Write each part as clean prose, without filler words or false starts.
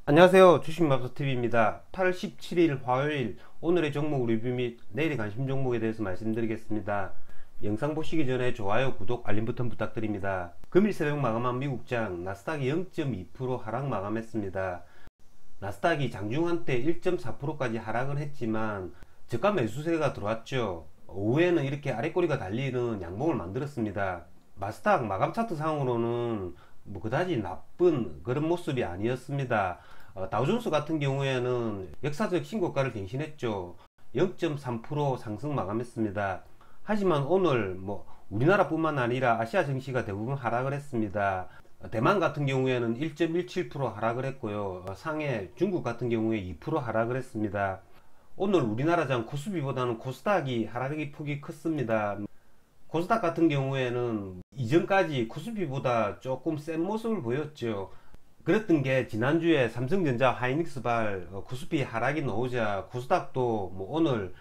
안녕하세요. 주식맘스TV입니다. 8월 17일 화요일 오늘의 종목 리뷰 및 내일의 관심 종목에 대해서 말씀드리겠습니다. 영상 보시기 전에 좋아요, 구독, 알림 버튼 부탁드립니다. 금일 새벽 마감한 미국장 나스닥이 0.2% 하락 마감했습니다. 나스닥이 장중한 때 1.4%까지 하락을 했지만 저가 매수세가 들어왔죠. 오후에는 이렇게 아랫꼬리가 달리는 양봉을 만들었습니다. 나스닥 마감 차트 상으로는 그다지 나쁜 그런 모습이 아니었습니다. 다우존스 같은 경우에는 역사적 신고가를 갱신했죠. 0.3% 상승 마감했습니다. 하지만 오늘 우리나라뿐만 아니라 아시아 증시가 대부분 하락을 했습니다. 대만 같은 경우에는 1.17% 하락을 했고요. 상해, 중국 같은 경우에 2% 하락을 했습니다. 오늘 우리나라장 코스피보다는 코스닥이 하락의 폭이 컸습니다. 코스닥 같은 경우에는 이전까지 코스피보다 조금 센 모습을 보였죠. 그랬던 게 지난주에 삼성전자, 하이닉스발 코스피 하락이 나오자 코스닥도 오늘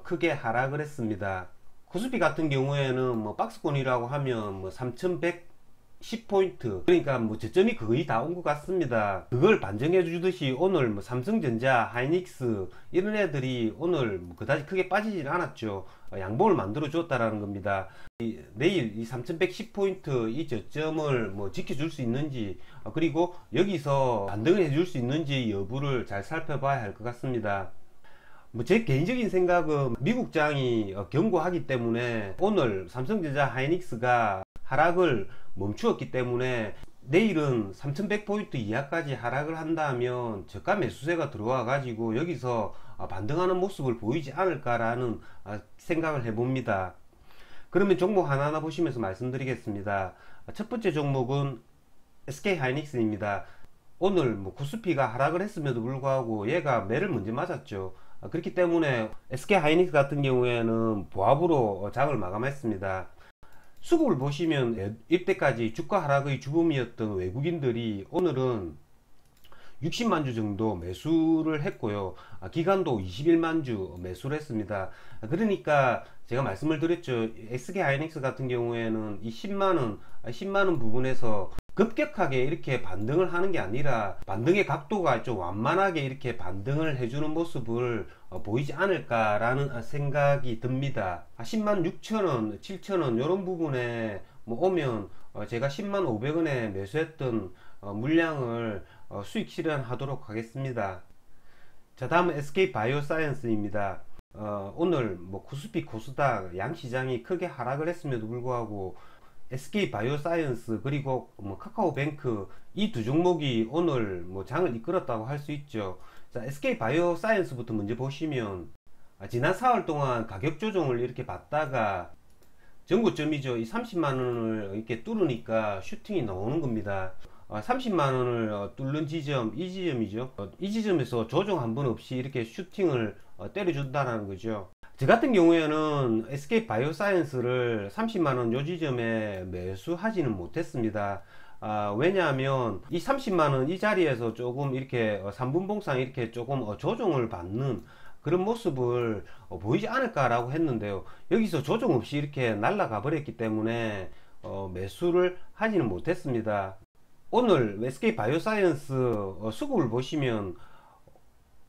크게 하락을 했습니다. 코스피 같은 경우에는 박스권이라고 하면 3110포인트, 그러니까 저점이 거의 다 온 것 같습니다. 그걸 반증해 주듯이 오늘 삼성전자, 하이닉스 이런 애들이 오늘 그다지 크게 빠지진 않았죠. 양봉을 만들어 줬다라는 겁니다. 내일 이 3110포인트 이 저점을 지켜줄 수 있는지, 그리고 여기서 반등을 해줄 수 있는지 여부를 잘 살펴봐야 할 것 같습니다. 제 개인적인 생각은 미국장이 견고하기 때문에 오늘 삼성전자, 하이닉스가 하락을 멈추었기 때문에 내일은 3100포인트 이하까지 하락을 한다면 저가 매수세가 들어와 가지고 여기서 반등하는 모습을 보이지 않을까라는 생각을 해봅니다. 그러면 종목 하나하나 보시면서 말씀드리겠습니다. 첫 번째 종목은 SK하이닉스입니다. 오늘 코스피가 하락을 했음에도 불구하고 얘가 매를 먼저 맞았죠. 그렇기 때문에 SK하이닉스 같은 경우에는 보합으로 장을 마감했습니다. 수급을 보시면 이때까지 주가 하락의 주범이었던 외국인들이 오늘은 60만 주 정도 매수를 했고요. 기간도 21만 주 매수를 했습니다. 그러니까 제가 말씀을 드렸죠. SK하이닉스 같은 경우에는 이 10만원 부분에서 급격하게 이렇게 반등을 하는 게 아니라 반등의 각도가 좀 완만하게 이렇게 반등을 해주는 모습을 보이지 않을까라는 생각이 듭니다. 10만 6천원, 7천원 이런 부분에 오면 제가 10만 500원에 매수했던 물량을 수익 실현하도록 하겠습니다. 자, 다음은 SK바이오사이언스입니다. 오늘 코스피, 코스닥 양시장이 크게 하락을 했음에도 불구하고 SK바이오사이언스 그리고 카카오뱅크 이 두 종목이 오늘 장을 이끌었다고 할 수 있죠. 자, SK바이오사이언스부터 먼저 보시면 지난 4월 동안 가격 조정을 이렇게 받다가 전고점이죠. 이 30만원을 이렇게 뚫으니까 슈팅이 나오는 겁니다. 30만원을 뚫는 지점, 이 지점이죠. 이 지점에서 조정 한 번 없이 이렇게 슈팅을 때려준다는 거죠. 저 같은 경우에는 SK바이오사이언스를 30만원 요 지점에 매수하지는 못했습니다. 왜냐하면 이 30만원 이 자리에서 조금 이렇게 3분봉상 이렇게 조금 조정을 받는 그런 모습을 보이지 않을까라고 했는데요. 여기서 조정 없이 이렇게 날아가 버렸기 때문에 매수를 하지는 못했습니다. 오늘 SK바이오사이언스 수급을 보시면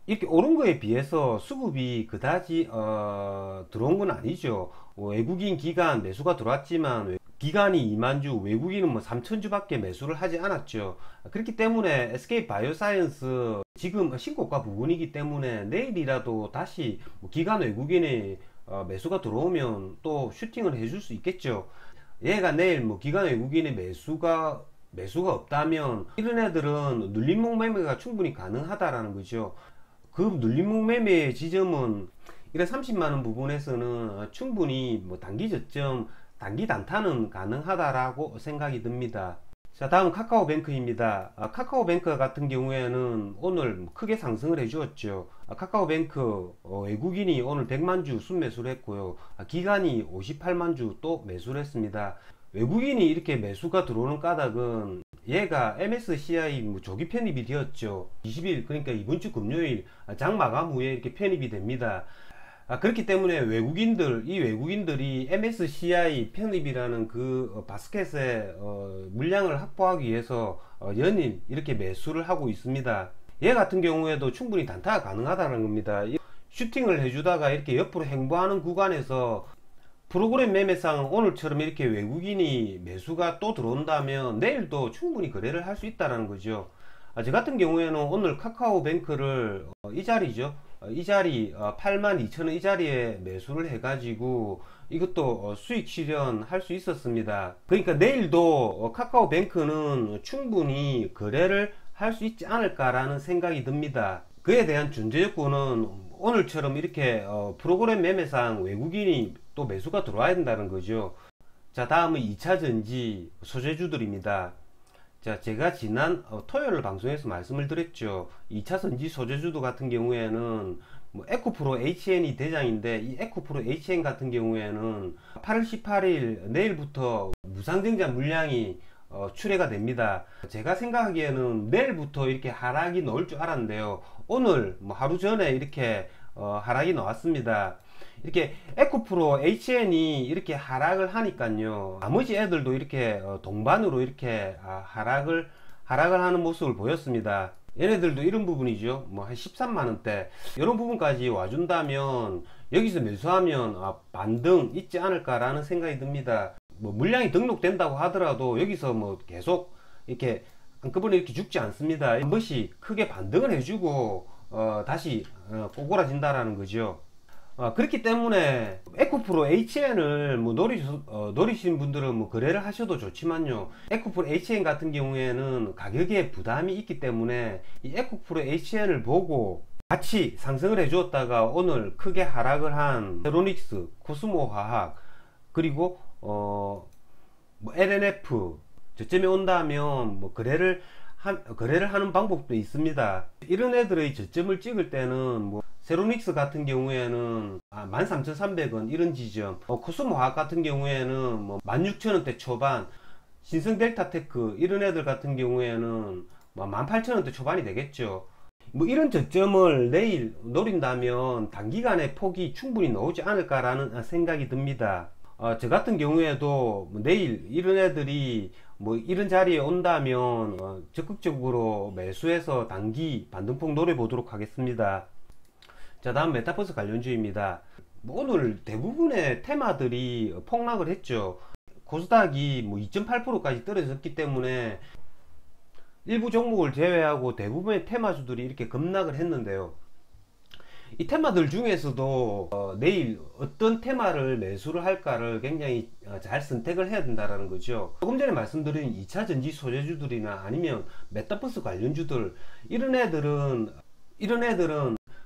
이렇게 오른 거에 비해서 수급이 그다지 들어온 건 아니죠. 외국인 기관 매수가 들어왔지만 기간이 2만주, 외국인은 3천주 밖에 매수를 하지 않았죠. 그렇기 때문에 SK바이오사이언스 지금 신고가 부분이기 때문에 내일이라도 다시 기관 외국인의 매수가 들어오면 또 슈팅을 해줄 수 있겠죠. 얘가 내일 기관 외국인의 매수가 없다면 이런 애들은 눌림목 매매가 충분히 가능하다라는 거죠. 그 눌림목 매매의 지점은 이런 30만원 부분에서는 충분히 단기 저점, 단기 단타는 가능하다라고 생각이 듭니다. 자, 다음 카카오뱅크입니다. 카카오뱅크 같은 경우에는 오늘 크게 상승을 해 주었죠. 카카오뱅크 외국인이 오늘 100만주 순매수를 했고요. 기간이 58만주 또 매수를 했습니다. 외국인이 이렇게 매수가 들어오는 까닭은 얘가 MSCI 조기 편입이 되었죠. 20일, 그러니까 이번 주 금요일 장 마감 후에 이렇게 편입이 됩니다. 그렇기 때문에 이 외국인들이 MSCI 편입이라는 그 바스켓에 물량을 확보하기 위해서 연일 이렇게 매수를 하고 있습니다. 얘 같은 경우에도 충분히 단타가 가능하다는 겁니다. 슈팅을 해주다가 이렇게 옆으로 횡보하는 구간에서 프로그램 매매상 오늘처럼 이렇게 외국인이 매수가 또 들어온다면 내일도 충분히 거래를 할 수 있다는 거죠. 저 같은 경우에는 오늘 카카오뱅크를 이 자리죠. 이 자리 82,000원 이 자리에 매수를 해가지고 이것도 수익 실현할 수 있었습니다. 그러니까 내일도 카카오뱅크는 충분히 거래를 할 수 있지 않을까라는 생각이 듭니다. 그에 대한 존재 요건은 오늘처럼 이렇게 프로그램 매매상 외국인이 또 매수가 들어와야 된다는 거죠. 자, 다음은 2차전지 소재주들입니다. 자, 제가 지난 토요일 방송에서 말씀을 드렸죠. 2차전지 소재주도 같은 경우에는 뭐 에코프로 HN이 대장인데, 이 에코프로 HN 같은 경우에는 8월 18일 내일부터 무상증자 물량이 출회가 됩니다. 제가 생각하기에는 내일부터 이렇게 하락이 나올 줄 알았는데요. 오늘 뭐 하루 전에 이렇게 하락이 나왔습니다. 이렇게 에코프로 HN이 이렇게 하락을 하니까요, 나머지 애들도 이렇게 동반으로 이렇게 하락을 하는 모습을 보였습니다. 얘네들도 이런 부분이죠. 뭐 한 13만원대 이런 부분까지 와준다면 여기서 매수하면 반등 있지 않을까라는 생각이 듭니다. 뭐 물량이 등록된다고 하더라도 여기서 뭐 계속 이렇게 한꺼번에 이렇게 죽지 않습니다. 한 번씩 크게 반등을 해주고 다시 꼬꾸라진다라는 거죠. 그렇기 때문에 에코프로 HN을 뭐 노리신 분들은 뭐 거래를 하셔도 좋지만요, 에코프로 HN 같은 경우에는 가격에 부담이 있기 때문에 이 에코프로 HN을 보고 같이 상승을 해 주었다가 오늘 크게 하락을 한 세로닉스, 코스모화학, 그리고 뭐 LNF 저점에 온다면 뭐 거래를 하는 방법도 있습니다. 이런 애들의 저점을 찍을 때는 뭐 세로닉스 같은 경우에는 13,300원 이런 지점, 코스모화학 같은 경우에는 뭐 16,000원대 초반, 신성델타테크 이런 애들 같은 경우에는 뭐 18,000원대 초반이 되겠죠. 뭐 이런 저점을 내일 노린다면 단기간에 폭이 충분히 나오지 않을까라는 생각이 듭니다. 저 같은 경우에도 뭐 내일 이런 애들이 뭐 이런 자리에 온다면 적극적으로 매수해서 단기 반등폭 노려보도록 하겠습니다. 자, 다음 메타버스 관련주입니다. 뭐 오늘 대부분의 테마들이 폭락을 했죠. 코스닥이 뭐 2.8%까지 떨어졌기 때문에 일부 종목을 제외하고 대부분의 테마주들이 이렇게 급락을 했는데요. 이 테마들 중에서도 내일 어떤 테마를 매수를 할까를 굉장히 잘 선택을 해야 된다는 거죠. 조금 전에 말씀드린 2차전지 소재주들이나 아니면 메타버스 관련주들, 이런 애들은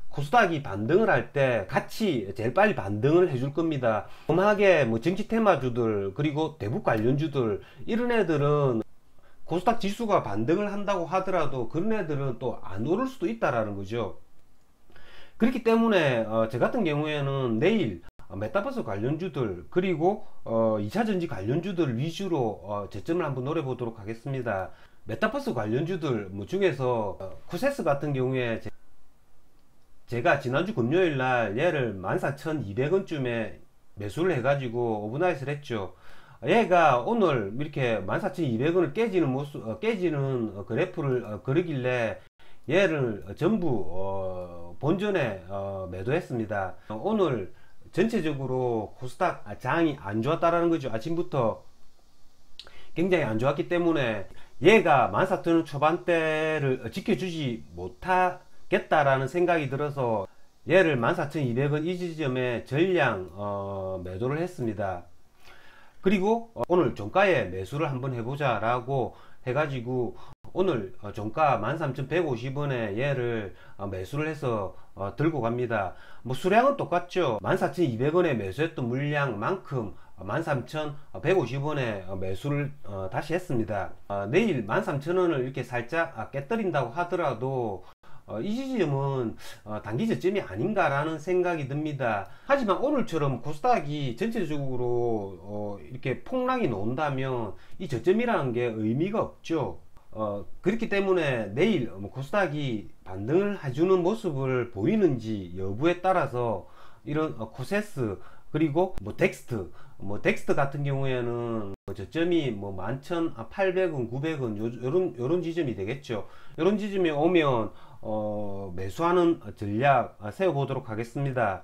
코스닥이 반등을 할 때 같이 제일 빨리 반등을 해줄 겁니다. 엄하게 뭐 정치 테마주들, 그리고 대북 관련주들, 이런 애들은 코스닥 지수가 반등을 한다고 하더라도 그런 애들은 또 안 오를 수도 있다라는 거죠. 그렇기 때문에 저 같은 경우에는 내일 메타버스 관련주들, 그리고 2차전지 관련주들 위주로 저점을 한번 노려보도록 하겠습니다. 메타버스 관련주들 뭐 중에서 쿠세스 같은 경우에 제가 지난주 금요일날 얘를 14,200원쯤에 매수를 해가지고 오버나잇을 했죠. 얘가 오늘 이렇게 14,200원을 깨지는 그래프를 그리길래 얘를 전부 본전에 매도했습니다. 오늘 전체적으로 코스닥 장이 안 좋았다라는 거죠. 아침부터 굉장히 안 좋았기 때문에 얘가 14,000원 초반대를 지켜주지 못하겠다라는 생각이 들어서 얘를 14,200원 이 지점에 전량 매도를 했습니다. 그리고 오늘 종가에 매수를 한번 해보자 라고 해가지고 오늘 종가 13,150원에 얘를 매수를 해서 들고 갑니다. 뭐 수량은 똑같죠. 14,200원에 매수했던 물량만큼 13,150원에 매수를 다시 했습니다. 내일 13,000원을 이렇게 살짝 깨뜨린다고 하더라도 이 지점은 단기 저점이 아닌가라는 생각이 듭니다. 하지만 오늘처럼 코스닥이 전체적으로 이렇게 폭락이 나온다면 이 저점이라는 게 의미가 없죠. 그렇기 때문에 내일 코스닥이 반등을 해주는 모습을 보이는지 여부에 따라서 이런 코세스, 그리고 뭐 덱스트 같은 경우에는 저점이 뭐 11,800원, 900원 요런 지점이 되겠죠. 요런 지점에 오면 매수하는 전략 세워보도록 하겠습니다.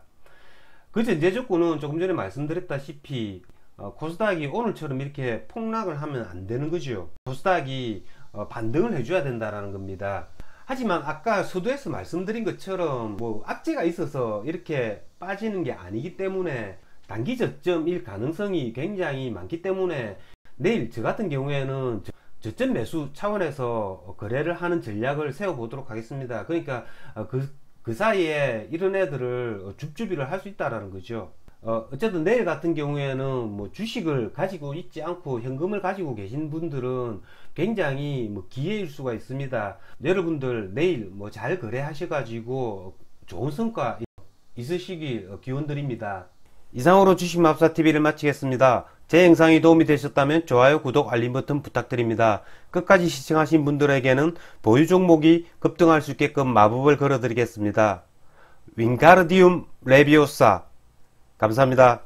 그 전제 조건은 조금 전에 말씀드렸다시피 코스닥이 오늘처럼 이렇게 폭락을 하면 안 되는 거죠. 코스닥이 반등을 해줘야 된다라는 겁니다. 하지만 아까 서두에서 말씀드린 것처럼 뭐 악재가 있어서 이렇게 빠지는 게 아니기 때문에 단기 저점일 가능성이 굉장히 많기 때문에 내일 저 같은 경우에는 저점 매수 차원에서 거래를 하는 전략을 세워보도록 하겠습니다. 그러니까 그 사이에 이런 애들을 줍줍이를 할 수 있다라는 거죠. 어쨌든 내일 같은 경우에는 뭐 주식을 가지고 있지 않고 현금을 가지고 계신 분들은 굉장히 뭐 기회일 수가 있습니다. 여러분들 내일 뭐 잘 거래하셔가지고 좋은 성과 있으시길 기원드립니다. 이상으로 주식마법사TV를 마치겠습니다. 제 영상이 도움이 되셨다면 좋아요, 구독, 알림 버튼 부탁드립니다. 끝까지 시청하신 분들에게는 보유 종목이 급등할 수 있게끔 마법을 걸어드리겠습니다. 윙가르디움 레비오사 감사합니다.